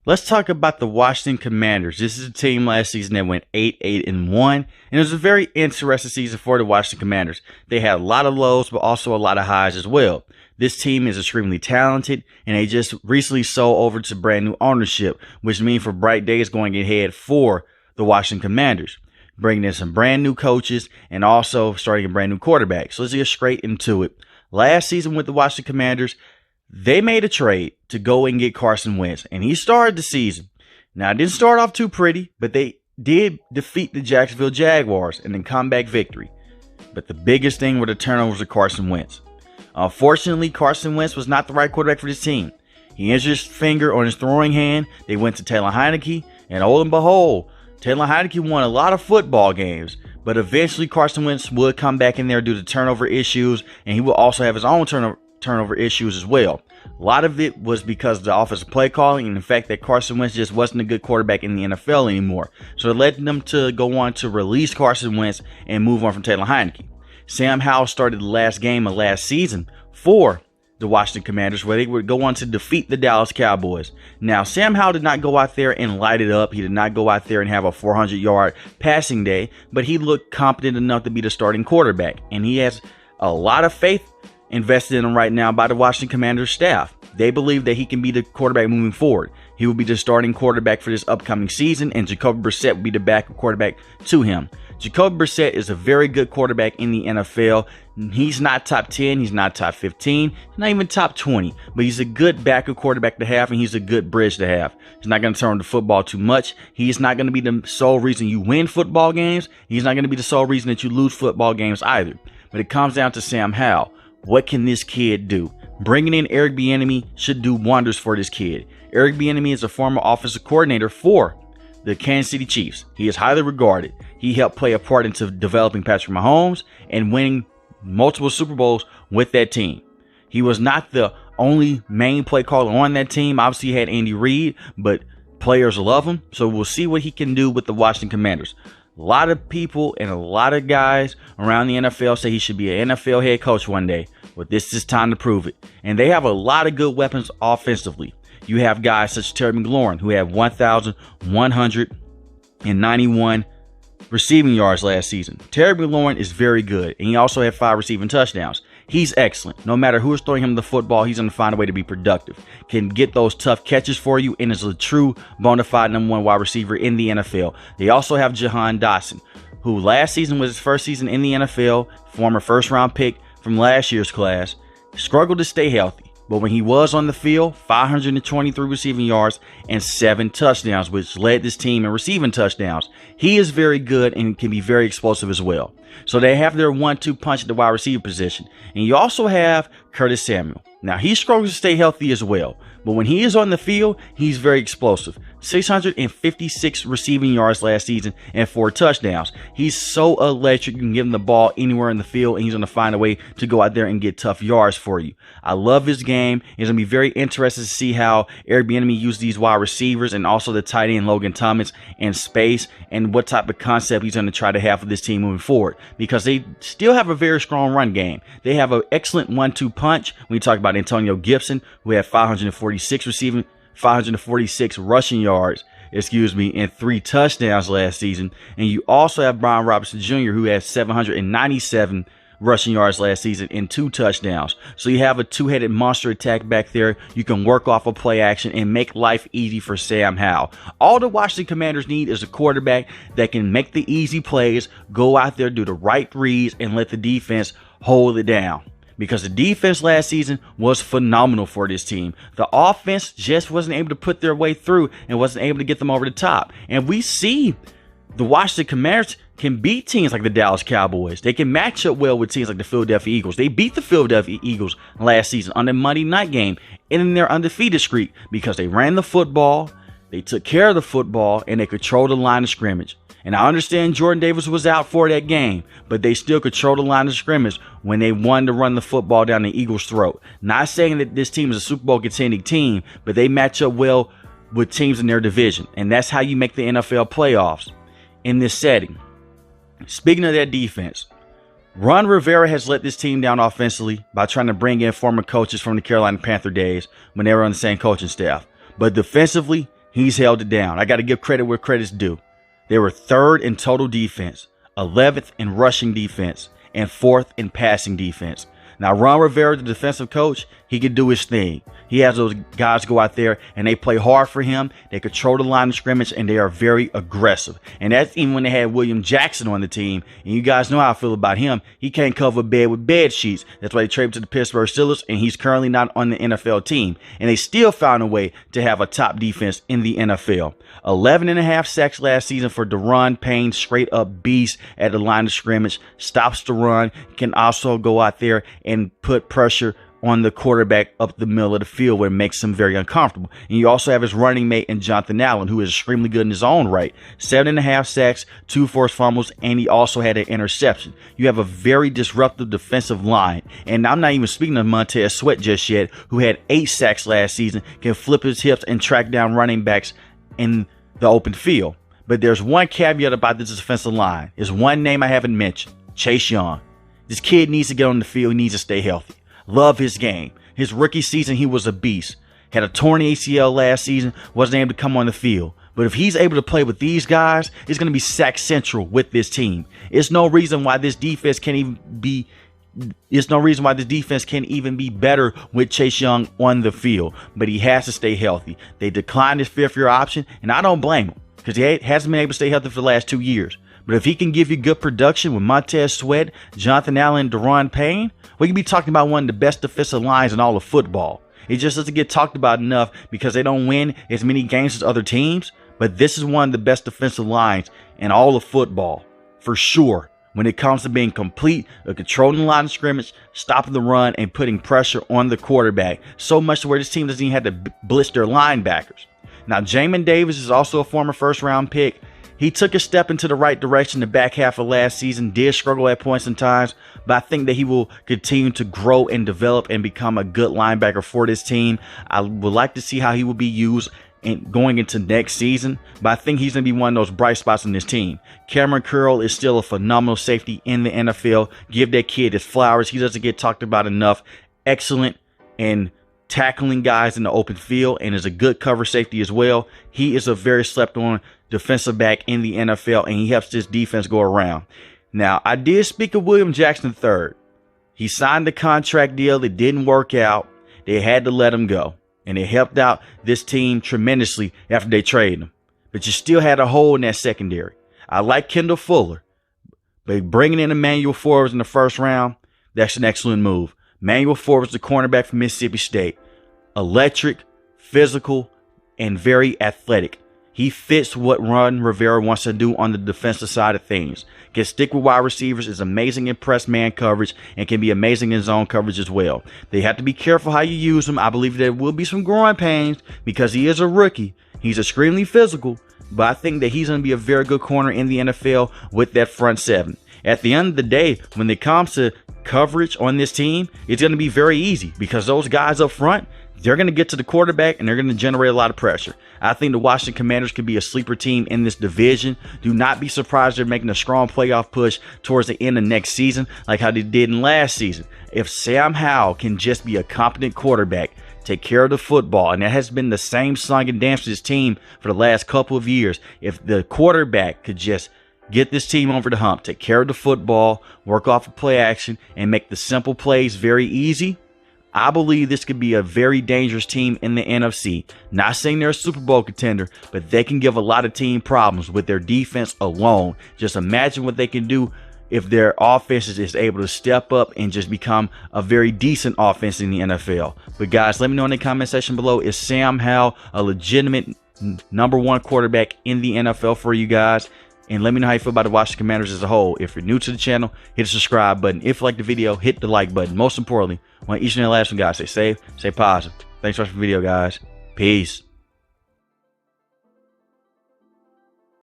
Let's talk about the Washington Commanders. This is a team last season that went 8-8-1, and it was a very interesting season for the Washington Commanders. They had a lot of lows, but also a lot of highs as well. This team is extremely talented, and they just recently sold over to brand new ownership, which means for bright days going ahead for the Washington Commanders, bringing in some brand new coaches and also starting a brand new quarterback. So let's get straight into it. Last season with the Washington Commanders, they made a trade to go and get Carson Wentz, and he started the season. Now, it didn't start off too pretty, but they did defeat the Jacksonville Jaguars in a comeback victory. But the biggest thing were the turnovers of Carson Wentz. Unfortunately, Carson Wentz was not the right quarterback for this team. He injured his finger on his throwing hand. They went to Taylor Heineke, and lo and behold, Taylor Heineke won a lot of football games. But eventually, Carson Wentz would come back in there due to turnover issues, and he will also have his own turnover issues as well. A lot of it was because of the offensive play calling and the fact that Carson Wentz just wasn't a good quarterback in the NFL anymore. So it led them to go on to release Carson Wentz and move on from Taylor Heineke. Sam Howell started the last game of last season for the Washington Commanders, where they would go on to defeat the Dallas Cowboys. Now, Sam Howell did not go out there and light it up. He did not go out there and have a 400-yard passing day, but he looked competent enough to be the starting quarterback, and he has a lot of faith invested in him right now by the Washington Commanders staff. They believe that he can be the quarterback moving forward. He will be the starting quarterback for this upcoming season, and Jacoby Brissett will be the backup quarterback to him. Jacoby Brissett is a very good quarterback in the NFL. He's not top 10, he's not top 15, not even top 20, but he's a good backup quarterback to have, and he's a good bridge to have. He's not going to turn the football too much. He's not going to be the sole reason you win football games. He's not going to be the sole reason that you lose football games either. But it comes down to Sam Howell. What can this kid do? Bringing in Eric Bieniemy should do wonders for this kid. Eric Bieniemy is a former offensive coordinator for the Kansas City Chiefs. He is highly regarded. He helped play a part into developing Patrick Mahomes and winning multiple Super Bowls with that team. He was not the only main play caller on that team. Obviously, he had Andy Reid, but players love him. So we'll see what he can do with the Washington Commanders. A lot of people and a lot of guys around the NFL say he should be an NFL head coach one day. But this is time to prove it. And they have a lot of good weapons offensively. You have guys such as Terry McLaurin, who had 1,191 receiving yards last season. Terry McLaurin is very good, and he also had 5 receiving touchdowns. He's excellent. No matter who is throwing him the football, he's going to find a way to be productive. Can get those tough catches for you, and is a true bona fide number 1 wide receiver in the NFL. They also have Jahan Dotson, who last season was his first season in the NFL, former first-round pick from last year's class, struggled to stay healthy. But when he was on the field, 523 receiving yards and 7 touchdowns, which led this team in receiving touchdowns. He is very good and can be very explosive as well. So they have their 1-2 punch at the wide receiver position. And you also have Curtis Samuel. Now, he struggles to stay healthy as well. But when he is on the field, he's very explosive. 656 receiving yards last season and 4 touchdowns. He's so electric. You can give him the ball anywhere in the field, and he's going to find a way to go out there and get tough yards for you. I love his game. It's going to be very interesting to see how Eric Bieniemy uses these wide receivers and also the tight end Logan Thomas in space, and what type of concept he's going to try to have for this team moving forward, because they still have a very strong run game. They have an excellent 1-2 punch. When you talk about Antonio Gibson, who had 546 rushing yards, and 3 touchdowns last season. And you also have Brian Robinson Jr., who had 797 rushing yards last season and 2 touchdowns. So you have a 2-headed monster attack back there. You can work off of play action and make life easy for Sam Howell. All the Washington Commanders need is a quarterback that can make the easy plays, go out there, do the right reads, and let the defense hold it down. Because the defense last season was phenomenal for this team. The offense just wasn't able to put their way through and wasn't able to get them over the top. And we see the Washington Commanders can beat teams like the Dallas Cowboys. They can match up well with teams like the Philadelphia Eagles. They beat the Philadelphia Eagles last season on the Monday night game and in their undefeated streak because they ran the football, they took care of the football, and they controlled the line of scrimmage. And I understand Jordan Davis was out for that game, but they still controlled the line of scrimmage when they wanted to run the football down the Eagles' throat. Not saying that this team is a Super Bowl contending team, but they match up well with teams in their division. And that's how you make the NFL playoffs in this setting. Speaking of that defense, Ron Rivera has let this team down offensively by trying to bring in former coaches from the Carolina Panther days when they were on the same coaching staff. But defensively, he's held it down. I got to give credit where credit's due. They were 3rd in total defense, 11th in rushing defense, and 4th in passing defense. Now, Ron Rivera, the defensive coach, he can do his thing. He has those guys go out there and they play hard for him. They control the line of scrimmage and they are very aggressive. And that's even when they had William Jackson on the team. And you guys know how I feel about him. He can't cover a bed with bed sheets. That's why they traded to the Pittsburgh Steelers, and he's currently not on the NFL team. And they still found a way to have a top defense in the NFL. 11.5 sacks last season for Daron Payne, straight up beast at the line of scrimmage. Stops the run, can also go out there and put pressure on the quarterback up the middle of the field where it makes him very uncomfortable. And you also have his running mate in Jonathan Allen, who is extremely good in his own right. 7.5 sacks, 2 forced fumbles, and he also had an interception. You have a very disruptive defensive line. And I'm not even speaking of Montez Sweat just yet, who had 8 sacks last season, can flip his hips and track down running backs in the open field. But there's one caveat about this defensive line. There's one name I haven't mentioned, Chase Young. This kid needs to get on the field. He needs to stay healthy. Love his game. His rookie season, he was a beast. Had a torn ACL last season, wasn't able to come on the field. But if he's able to play with these guys, it's going to be sack central with this team. It's no reason why this defense can't even be better with Chase Young on the field. But he has to stay healthy. They declined his 5th-year option, and I don't blame him because he hasn't been able to stay healthy for the last 2 years. But if he can give you good production with Montez Sweat, Jonathan Allen, and Daron Payne, we can be talking about one of the best defensive lines in all of football. It just doesn't get talked about enough because they don't win as many games as other teams. But this is one of the best defensive lines in all of football, for sure, when it comes to being complete, controlling the line of scrimmage, stopping the run, and putting pressure on the quarterback. So much to where this team doesn't even have to blitz their linebackers. Now, Jamin Davis is also a former first-round pick. He took a step into the right direction the back half of last season, did struggle at points and times, but I think that he will continue to grow and develop and become a good linebacker for this team. I would like to see how he will be used going into next season, but I think he's going to be one of those bright spots in this team. Cameron Curl is still a phenomenal safety in the NFL. Give that kid his flowers. He doesn't get talked about enough. Excellent and tackling guys in the open field and is a good cover safety as well. He is a very slept on defensive back in the NFL, and he helps this defense go around. Now, I did speak of William Jackson III. He signed the contract deal. It didn't work out. They had to let him go, and it helped out this team tremendously after they traded him. But you still had a hole in that secondary. I like Kendall Fuller, but bringing in Emmanuel Forbes in the first round, that's an excellent move. Emmanuel Forbes, the cornerback from Mississippi State. Electric, physical, and very athletic. He fits what Ron Rivera wants to do on the defensive side of things. Can stick with wide receivers, is amazing in press man coverage, and can be amazing in zone coverage as well. They have to be careful how you use him. I believe there will be some growing pains because he is a rookie. He's extremely physical, but I think that he's going to be a very good corner in the NFL with that front seven. At the end of the day, when it comes to coverage on this team, it's going to be very easy because those guys up front, they're going to get to the quarterback and they're going to generate a lot of pressure. I think the Washington Commanders could be a sleeper team in this division. Do not be surprised they're making a strong playoff push towards the end of next season like how they did in last season. If Sam Howell can just be a competent quarterback, take care of the football, and that has been the same song and dance for this team for the last couple of years. If the quarterback could just get this team over the hump, take care of the football, work off of play action, and make the simple plays very easy, I believe this could be a very dangerous team in the NFC. Not saying they're a Super Bowl contender, but they can give a lot of team problems with their defense alone. Just imagine what they can do if their offense is able to step up and just become a very decent offense in the NFL. But guys, let me know in the comment section below, is Sam Howell a legitimate #1 quarterback in the NFL for you guys? And let me know how you feel about the Washington Commanders as a whole. If you're new to the channel, hit the subscribe button. If you like the video, hit the like button. Most importantly, I want each and every last one, guys, stay safe, stay positive. Thanks for watching the video, guys. Peace.